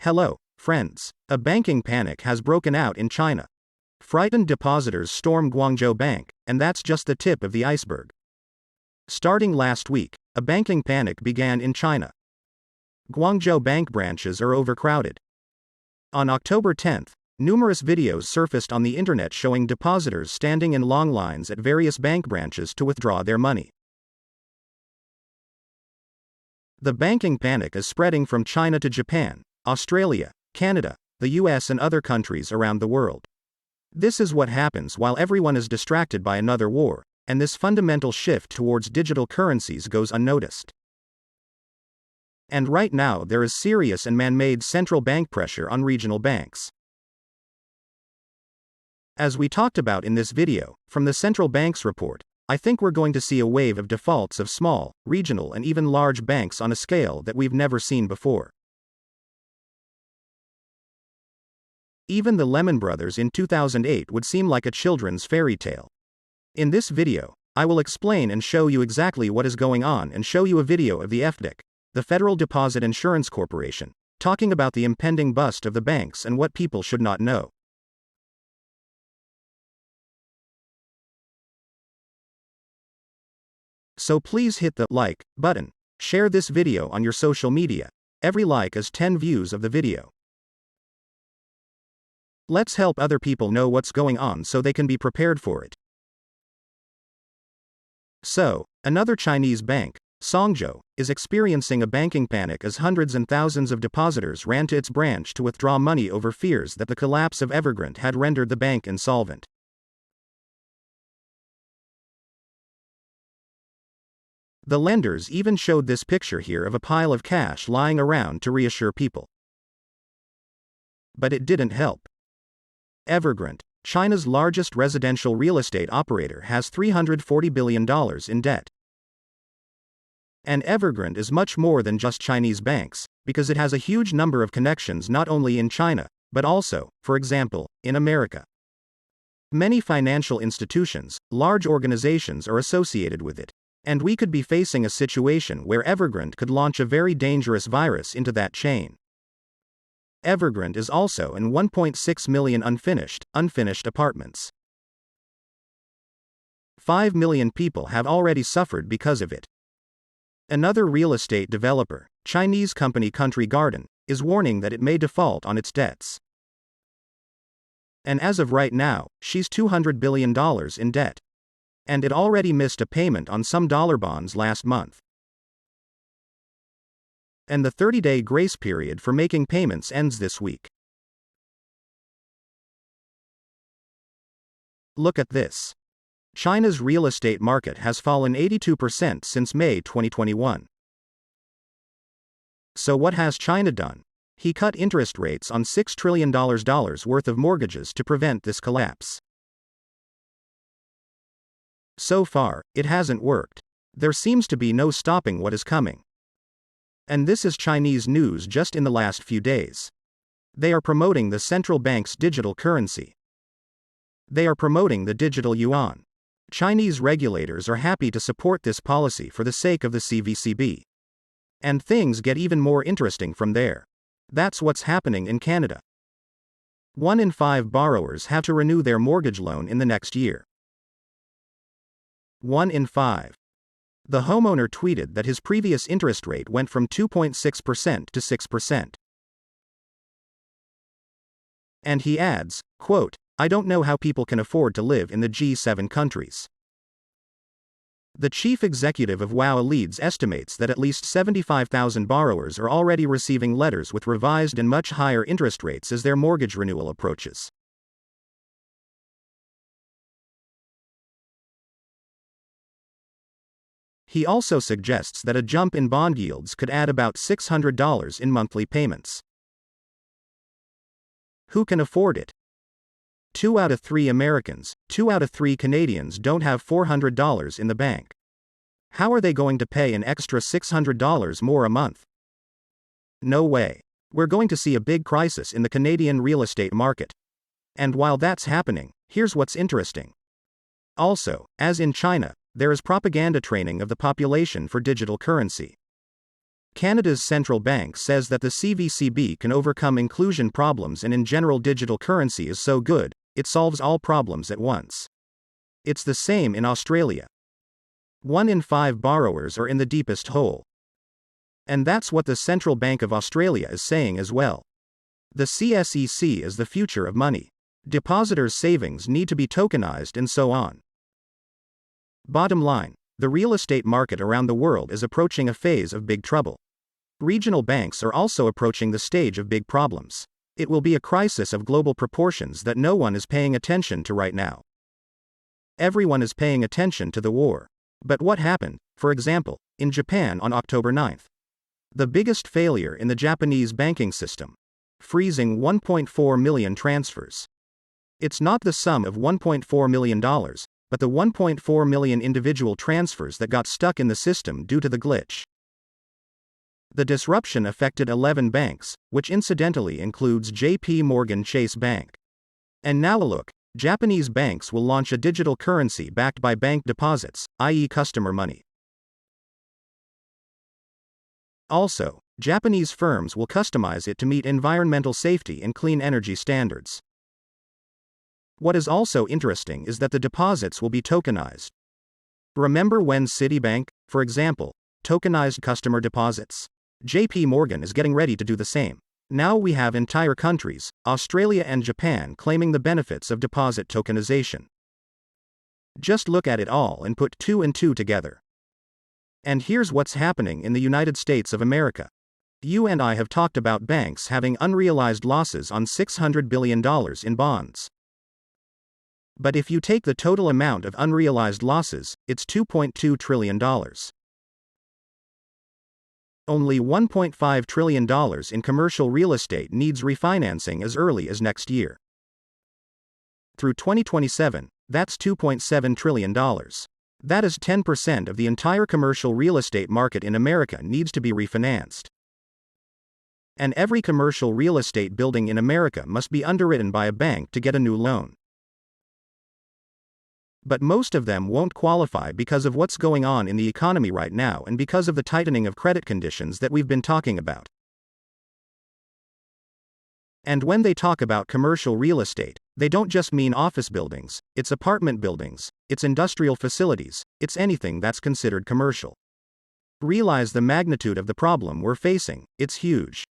Hello, friends. A banking panic has broken out in China. Frightened depositors storm Guangzhou Bank, and that's just the tip of the iceberg. Starting last week, a banking panic began in China. Guangzhou Bank branches are overcrowded. On October 10th, numerous videos surfaced on the internet showing depositors standing in long lines at various bank branches to withdraw their money. The banking panic is spreading from China to Japan, Australia, Canada, the US, and other countries around the world. This is what happens while everyone is distracted by another war, and this fundamental shift towards digital currencies goes unnoticed. And right now there is serious and man-made central bank pressure on regional banks. As we talked about in this video, from the central bank's report, I think we're going to see a wave of defaults of small, regional, and even large banks on a scale that we've never seen before. Even the Lehman Brothers in 2008 would seem like a children's fairy tale. In this video, I will explain and show you exactly what is going on and show you a video of the FDIC, the Federal Deposit Insurance Corporation, talking about the impending bust of the banks and what people should not know. So please hit the like button, share this video on your social media. Every like is 10 views of the video. Let's help other people know what's going on so they can be prepared for it. So, another Chinese bank, Songzhou, is experiencing a banking panic as hundreds and thousands of depositors ran to its branch to withdraw money over fears that the collapse of Evergrande had rendered the bank insolvent. The lenders even showed this picture here of a pile of cash lying around to reassure people. But it didn't help. Evergrande, China's largest residential real estate operator, has $340 billion in debt. And Evergrande is much more than just Chinese banks, because it has a huge number of connections not only in China, but also, for example, in America. Many financial institutions, large organizations are associated with it. And we could be facing a situation where Evergrande could launch a very dangerous virus into that chain. Evergrande is also in 1.6 million unfinished apartments. 5 million people have already suffered because of it. Another real estate developer, Chinese company Country Garden, is warning that it may default on its debts. And as of right now, she's $200 billion in debt. And it already missed a payment on some dollar bonds last month. And the 30-day grace period for making payments ends this week. Look at this. China's real estate market has fallen 82% since May 2021. So what has China done? He cut interest rates on $6 trillion worth of mortgages to prevent this collapse. So far, it hasn't worked. There seems to be no stopping what is coming. And this is Chinese news just in the last few days. They are promoting the central bank's digital currency. They are promoting the digital yuan. Chinese regulators are happy to support this policy for the sake of the CVCB. And things get even more interesting from there. That's what's happening in Canada. 1 in 5 borrowers have to renew their mortgage loan in the next year. 1 in 5. The homeowner tweeted that his previous interest rate went from 2.6% to 6%. And he adds, quote, "I don't know how people can afford to live in the G7 countries." The chief executive of WOW Leads estimates that at least 75,000 borrowers are already receiving letters with revised and much higher interest rates as their mortgage renewal approaches. He also suggests that a jump in bond yields could add about $600 in monthly payments. Who can afford it? 2 out of 3 Americans, 2 out of 3 Canadians don't have $400 in the bank. How are they going to pay an extra $600 more a month? No way. We're going to see a big crisis in the Canadian real estate market. And while that's happening, here's what's interesting. Also, as in China, there is propaganda training of the population for digital currency. Canada's central bank says that the CVCB can overcome inclusion problems, and in general digital currency is so good, it solves all problems at once. It's the same in Australia. 1 in 5 borrowers are in the deepest hole. And that's what the Central Bank of Australia is saying as well. The CSEC is the future of money. Depositors' savings need to be tokenized and so on. Bottom line, the real estate market around the world is approaching a phase of big trouble. Regional banks are also approaching the stage of big problems. It will be a crisis of global proportions that no one is paying attention to right now. Everyone is paying attention to the war. But what happened, for example, in Japan on October 9th? The biggest failure in the Japanese banking system. Freezing 1.4 million transfers. It's not the sum of $1.4 million, but the 1.4 million individual transfers that got stuck in the system due to the glitch. The disruption affected 11 banks, which incidentally includes JP Morgan Chase Bank. And now look, Japanese banks will launch a digital currency backed by bank deposits, i.e. customer money. Also, Japanese firms will customize it to meet environmental safety and clean energy standards. What is also interesting is that the deposits will be tokenized. Remember when Citibank, for example, tokenized customer deposits? JP Morgan is getting ready to do the same. Now we have entire countries, Australia and Japan, claiming the benefits of deposit tokenization. Just look at it all and put 2 and 2 together. And here's what's happening in the United States of America. You and I have talked about banks having unrealized losses on $600 billion in bonds. But if you take the total amount of unrealized losses, it's $2.2 trillion. Only $1.5 trillion in commercial real estate needs refinancing as early as next year. Through 2027, that's $2.7 trillion. That is 10% of the entire commercial real estate market in America needs to be refinanced. And every commercial real estate building in America must be underwritten by a bank to get a new loan. But most of them won't qualify because of what's going on in the economy right now and because of the tightening of credit conditions that we've been talking about. And when they talk about commercial real estate, they don't just mean office buildings, it's apartment buildings, it's industrial facilities, it's anything that's considered commercial. Realize the magnitude of the problem we're facing, it's huge.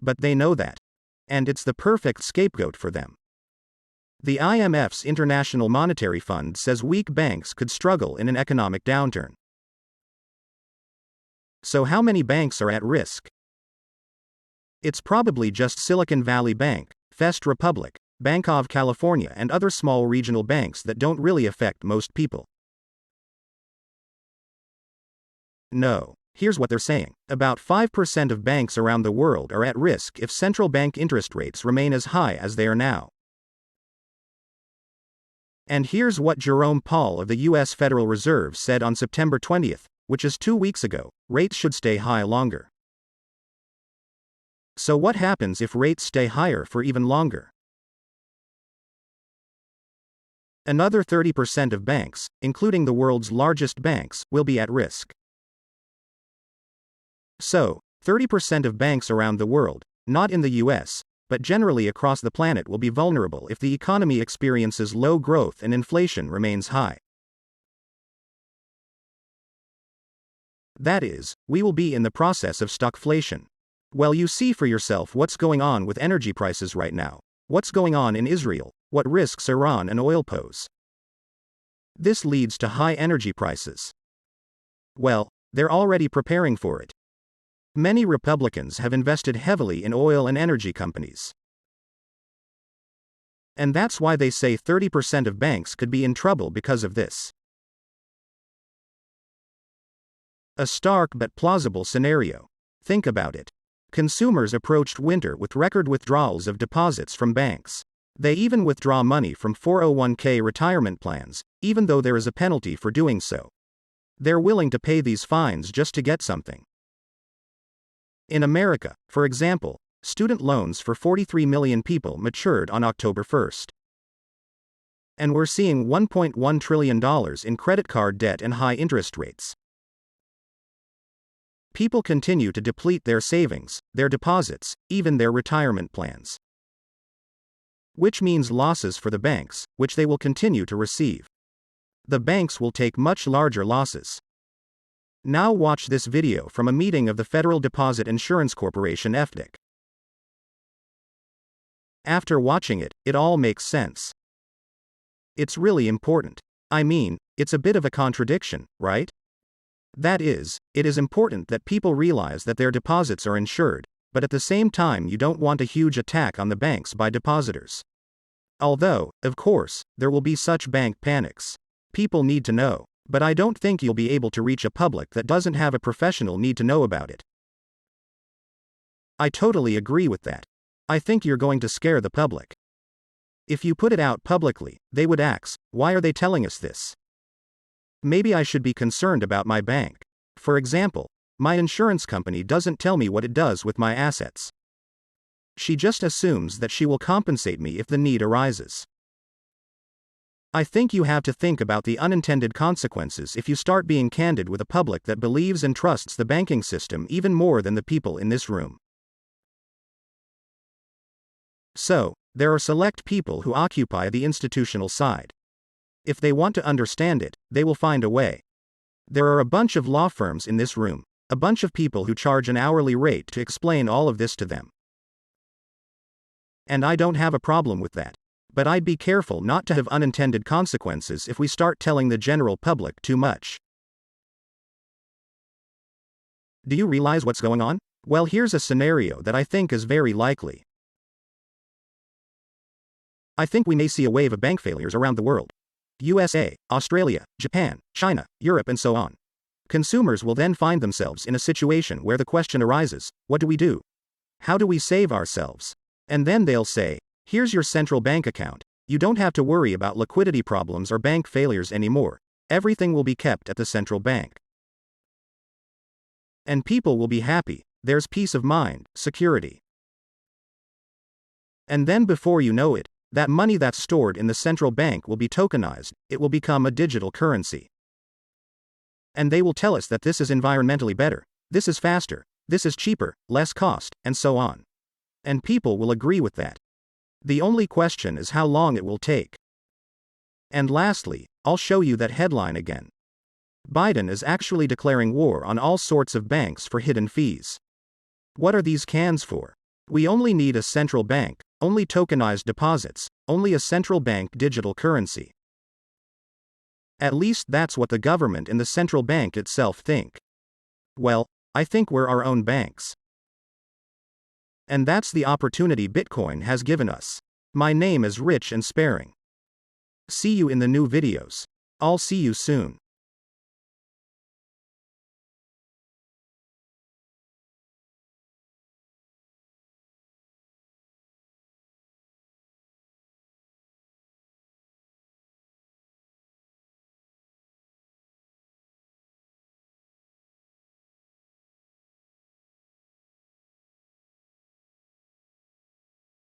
But they know that. And it's the perfect scapegoat for them. The IMF's International Monetary Fund says weak banks could struggle in an economic downturn. So how many banks are at risk? It's probably just Silicon Valley Bank, First Republic, Bank of California, and other small regional banks that don't really affect most people. No. Here's what they're saying. About 5% of banks around the world are at risk if central bank interest rates remain as high as they are now. And here's what Jerome Powell of the U.S. Federal Reserve said on September 20th, which is 2 weeks ago: rates should stay high longer. So what happens if rates stay higher for even longer? Another 30% of banks, including the world's largest banks, will be at risk. So, 30% of banks around the world, not in the US, but generally across the planet, will be vulnerable if the economy experiences low growth and inflation remains high. That is, we will be in the process of stuckflation. Well, you see for yourself what's going on with energy prices right now, what's going on in Israel, what risks Iran and oil pose. This leads to high energy prices. Well, they're already preparing for it. Many Republicans have invested heavily in oil and energy companies. And that's why they say 30% of banks could be in trouble because of this. A stark but plausible scenario. Think about it. Consumers approached winter with record withdrawals of deposits from banks. They even withdraw money from 401k retirement plans, even though there is a penalty for doing so. They're willing to pay these fines just to get something. In America, for example, student loans for 43 million people matured on October 1st. And we're seeing $1.1 trillion in credit card debt and high interest rates. People continue to deplete their savings, their deposits, even their retirement plans. Which means losses for the banks, which they will continue to receive. The banks will take much larger losses. Now watch this video from a meeting of the Federal Deposit Insurance Corporation (FDIC). After watching it, it all makes sense. It's really important. I mean, it's a bit of a contradiction, right? That is, it is important that people realize that their deposits are insured, but at the same time you don't want a huge attack on the banks by depositors. Although, of course, there will be such bank panics. People need to know, but I don't think you'll be able to reach a public that doesn't have a professional need to know about it. I totally agree with that. I think you're going to scare the public. If you put it out publicly, they would ask, why are they telling us this? Maybe I should be concerned about my bank. For example, my insurance company doesn't tell me what it does with my assets. She just assumes that she will compensate me if the need arises. I think you have to think about the unintended consequences if you start being candid with a public that believes and trusts the banking system even more than the people in this room. So, there are select people who occupy the institutional side. If they want to understand it, they will find a way. There are a bunch of law firms in this room, a bunch of people who charge an hourly rate to explain all of this to them. And I don't have a problem with that. But I'd be careful not to have unintended consequences if we start telling the general public too much. Do you realize what's going on? Well, here's a scenario that I think is very likely. I think we may see a wave of bank failures around the world. USA, Australia, Japan, China, Europe, and so on. Consumers will then find themselves in a situation where the question arises, what do we do? How do we save ourselves? And then they'll say, here's your central bank account. You don't have to worry about liquidity problems or bank failures anymore. Everything will be kept at the central bank. And people will be happy. There's peace of mind, security. And then before you know it, that money that's stored in the central bank will be tokenized, it will become a digital currency. And they will tell us that this is environmentally better, this is faster, this is cheaper, less cost, and so on. And people will agree with that. The only question is how long it will take. And lastly, I'll show you that headline again. Biden is actually declaring war on all sorts of banks for hidden fees. What are these cans for? We only need a central bank, only tokenized deposits, only a central bank digital currency. At least that's what the government and the central bank itself think. Well, I think we're our own banks. And that's the opportunity Bitcoin has given us. My name is Rich and Sparing. See you in the new videos. I'll see you soon.